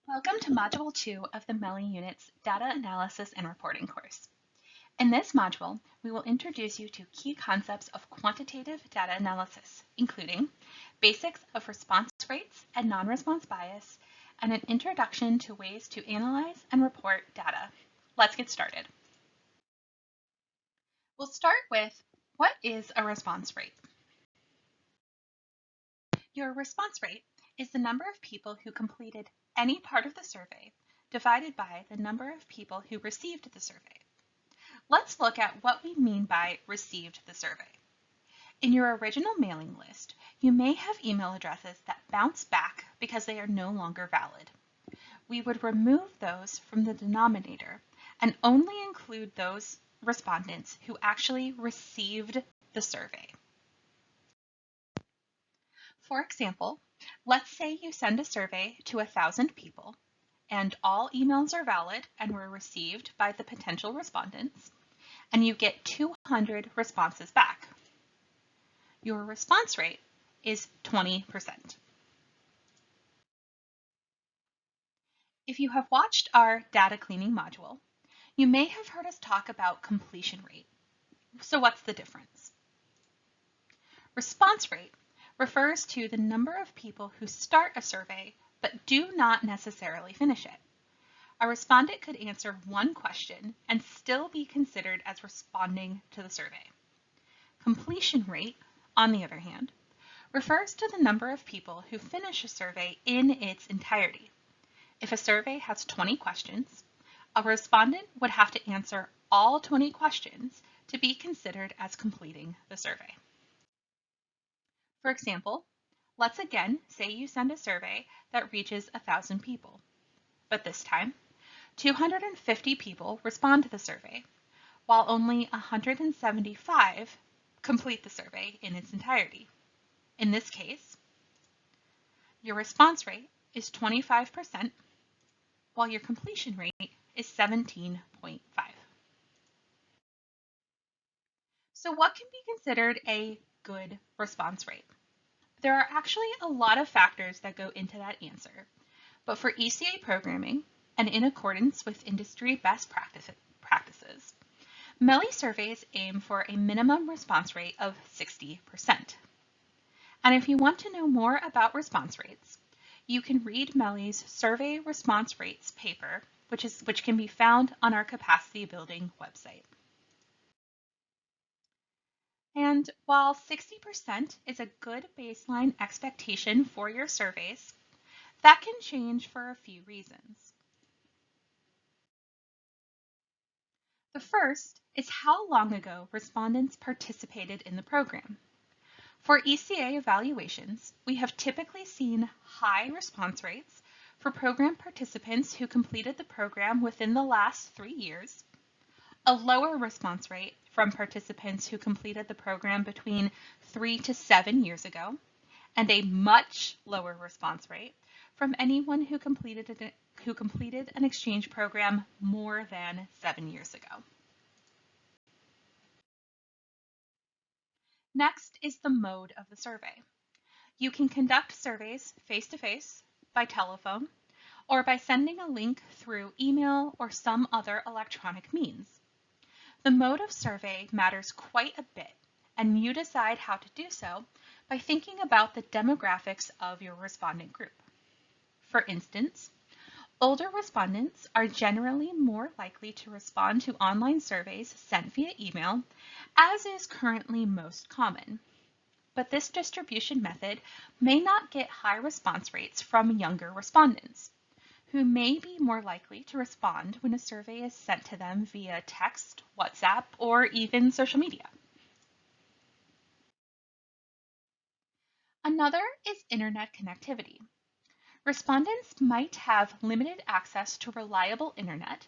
Welcome to Module 2 of the MELI Unit's Data Analysis and Reporting course. In this module, we will introduce you to key concepts of quantitative data analysis, including basics of response rates and non-response bias, and an introduction to ways to analyze and report data. Let's get started. We'll start with, what is a response rate? Your response rate is the number of people who completed any part of the survey divided by the number of people who received the survey. Let's look at what we mean by received the survey. In your original mailing list, you may have email addresses that bounce back because they are no longer valid. We would remove those from the denominator and only include those respondents who actually received the survey. For example, let's say you send a survey to 1,000 people and all emails are valid and were received by the potential respondents, and you get 200 responses back. Your response rate is 20%. If you have watched our data cleaning module, you may have heard us talk about completion rate. So what's the difference? Response rate refers to the number of people who start a survey but do not necessarily finish it. A respondent could answer one question and still be considered as responding to the survey. Completion rate, on the other hand, refers to the number of people who finish a survey in its entirety. If a survey has 20 questions, a respondent would have to answer all 20 questions to be considered as completing the survey. For example, let's again say you send a survey that reaches 1,000 people, but this time, 250 people respond to the survey, while only 175 complete the survey in its entirety. In this case, your response rate is 25%, while your completion rate is 17.5. So what can be considered a good response rate? There are actually a lot of factors that go into that answer, but for ECA programming, and in accordance with industry best practices, MELI surveys aim for a minimum response rate of 60%. And if you want to know more about response rates, you can read MELI's Survey Response Rates paper, which can be found on our capacity building website. And while 60% is a good baseline expectation for your surveys, that can change for a few reasons. The first is how long ago respondents participated in the program. For ECA evaluations, we have typically seen high response rates for program participants who completed the program within the last 3 years, a lower response rate from participants who completed the program between 3 to 7 years ago, and a much lower response rate from anyone who completed an exchange program more than 7 years ago. Next is the mode of the survey. You can conduct surveys face-to-face, by telephone, or by sending a link through email or some other electronic means. The mode of survey matters quite a bit, and you decide how to do so by thinking about the demographics of your respondent group. For instance, older respondents are generally more likely to respond to online surveys sent via email, as is currently most common. But this distribution method may not get high response rates from younger respondents, who may be more likely to respond when a survey is sent to them via text, WhatsApp, or even social media. Another is internet connectivity. Respondents might have limited access to reliable internet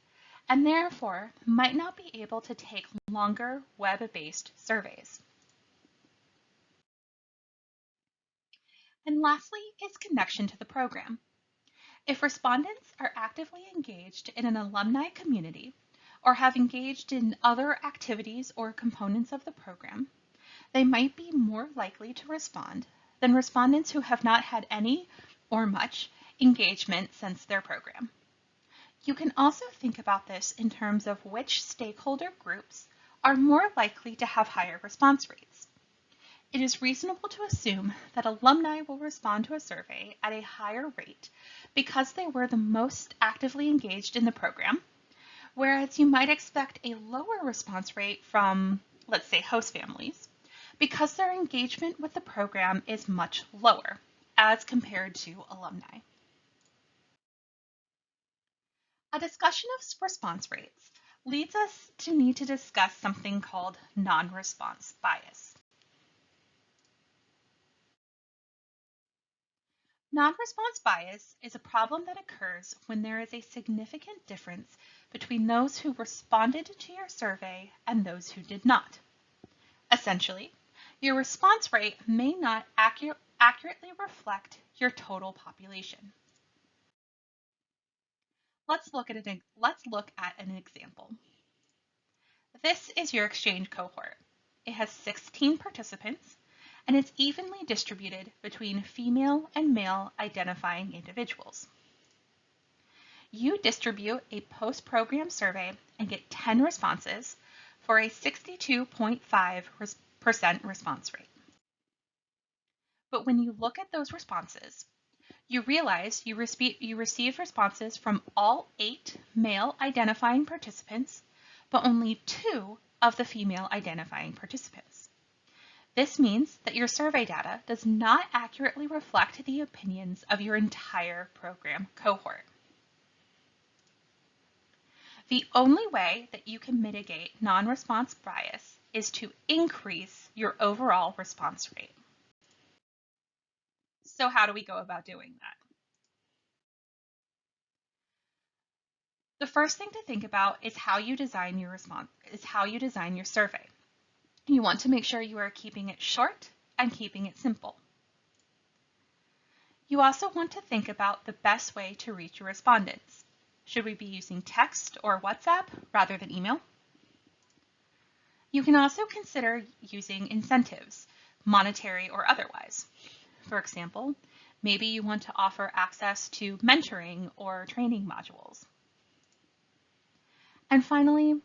and therefore might not be able to take longer web-based surveys. And lastly is connection to the program. If respondents are actively engaged in an alumni community or have engaged in other activities or components of the program, they might be more likely to respond than respondents who have not had any or much engagement since their program. You can also think about this in terms of which stakeholder groups are more likely to have higher response rates. It is reasonable to assume that alumni will respond to a survey at a higher rate because they were the most actively engaged in the program, whereas you might expect a lower response rate from, let's say, host families, because their engagement with the program is much lower as compared to alumni. A discussion of response rates leads us to need to discuss something called non-response bias. Non-response bias is a problem that occurs when there is a significant difference between those who responded to your survey and those who did not. Essentially, your response rate may not accurately reflect your total population. Let's look at an example. This is your exchange cohort. It has 16 participants, and it's evenly distributed between female and male identifying individuals. You distribute a post-program survey and get 10 responses for a 62.5% response rate. But when you look at those responses, you realize you received responses from all 8 male identifying participants, but only 2 of the female identifying participants. This means that your survey data does not accurately reflect the opinions of your entire program cohort. The only way that you can mitigate non-response bias is to increase your overall response rate. So how do we go about doing that? The first thing to think about is how you design your survey. You want to make sure you are keeping it short and keeping it simple. You also want to think about the best way to reach your respondents. Should we be using text or WhatsApp rather than email? You can also consider using incentives, monetary or otherwise. For example, maybe you want to offer access to mentoring or training modules. And finally,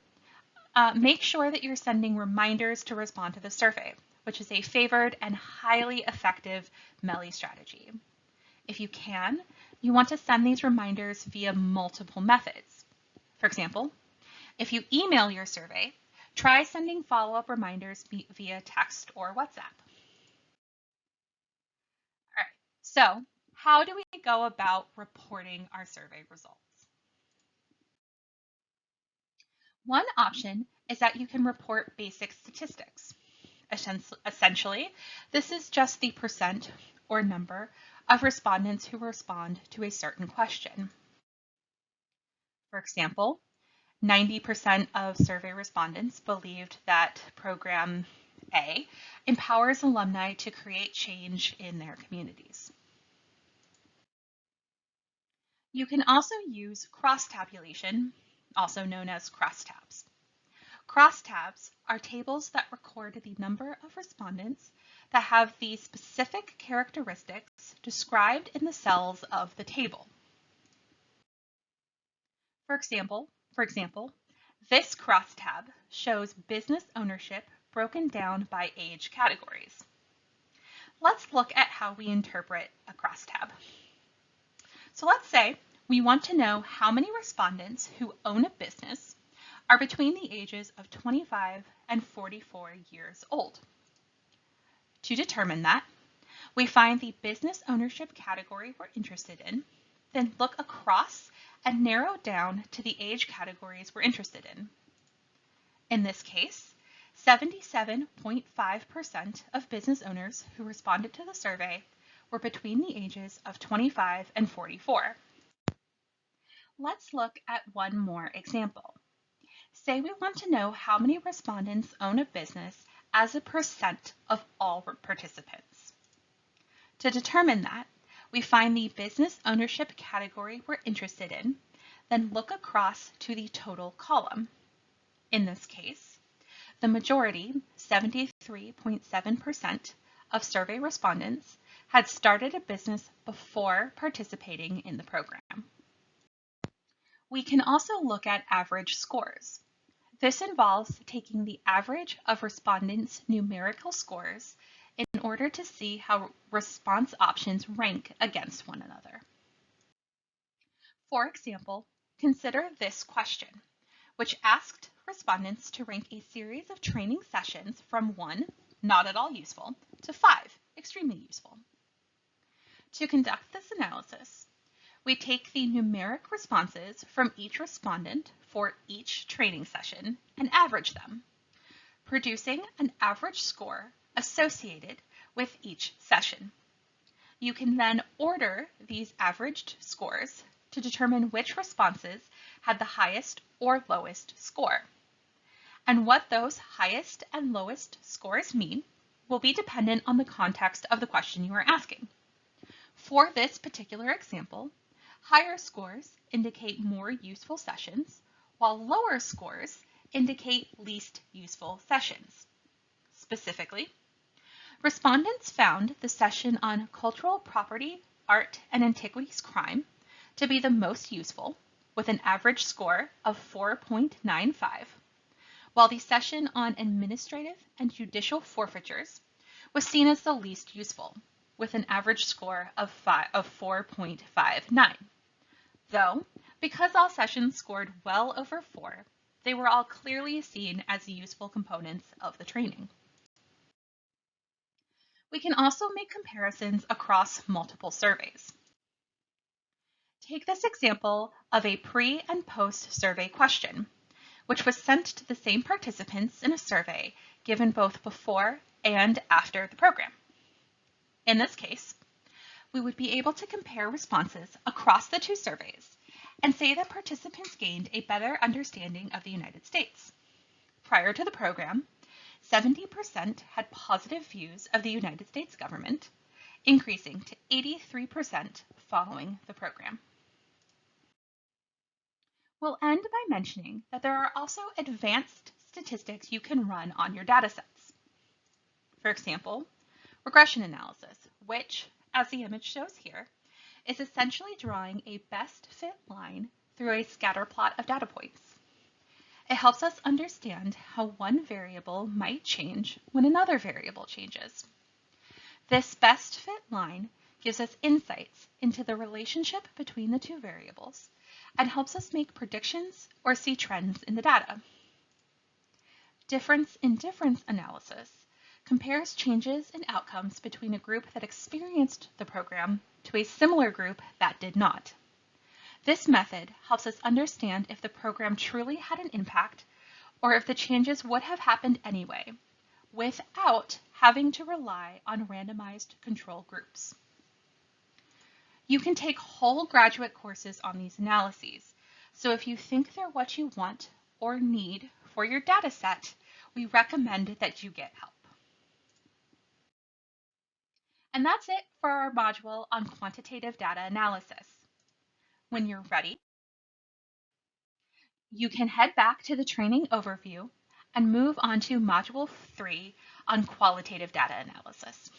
make sure that you're sending reminders to respond to the survey, which is a favored and highly effective MELI strategy. If you can, you want to send these reminders via multiple methods. For example, if you email your survey, try sending follow-up reminders via text or WhatsApp. All right, so how do we go about reporting our survey results? One option is that you can report basic statistics. Essentially, this is just the percent or number of respondents who respond to a certain question. For example, 90% of survey respondents believed that Program A empowers alumni to create change in their communities. You can also use cross-tabulation, also known as crosstabs. Crosstabs are tables that record the number of respondents that have the specific characteristics described in the cells of the table. For example, this crosstab shows business ownership broken down by age categories. Let's look at how we interpret a crosstab. So let's say we want to know how many respondents who own a business are between the ages of 25 and 44 years old. To determine that, we find the business ownership category we're interested in, then look across and narrow down to the age categories we're interested in. In this case, 77.5% of business owners who responded to the survey were between the ages of 25 and 44. Let's look at one more example. Say we want to know how many respondents own a business as a percent of all participants. To determine that, we find the business ownership category we're interested in, then look across to the total column. In this case, the majority, 73.7% of survey respondents, had started a business before participating in the program. We can also look at average scores. This involves taking the average of respondents' numerical scores in order to see how response options rank against one another. For example, consider this question, which asked respondents to rank a series of training sessions from 1, not at all useful, to 5, extremely useful. To conduct this analysis, we take the numeric responses from each respondent for each training session and average them, producing an average score associated with each session. You can then order these averaged scores to determine which responses had the highest or lowest score. And what those highest and lowest scores mean will be dependent on the context of the question you are asking. For this particular example, higher scores indicate more useful sessions, while lower scores indicate least useful sessions. Specifically, respondents found the session on cultural property, art, and antiquities crime to be the most useful, with an average score of 4.95, while the session on administrative and judicial forfeitures was seen as the least useful, with an average score of 4.59. Though, because all sessions scored well over 4, they were all clearly seen as useful components of the training. We can also make comparisons across multiple surveys. Take this example of a pre- and post-survey question, which was sent to the same participants in a survey given both before and after the program. In this case, we would be able to compare responses across the two surveys and say that participants gained a better understanding of the United States. Prior to the program, 70% had positive views of the United States government, increasing to 83% following the program. We'll end by mentioning that there are also advanced statistics you can run on your datasets. For example, regression analysis, which, as the image shows here, is essentially drawing a best fit line through a scatter plot of data points. It helps us understand how one variable might change when another variable changes. This best fit line gives us insights into the relationship between the two variables and helps us make predictions or see trends in the data. Difference in difference analysis compares changes in outcomes between a group that experienced the program to a similar group that did not. This method helps us understand if the program truly had an impact or if the changes would have happened anyway, without having to rely on randomized control groups. You can take whole graduate courses on these analyses, so if you think they're what you want or need for your data set, we recommend that you get help. And that's it for our module on quantitative data analysis. When you're ready, you can head back to the training overview and move on to Module 3 on qualitative data analysis.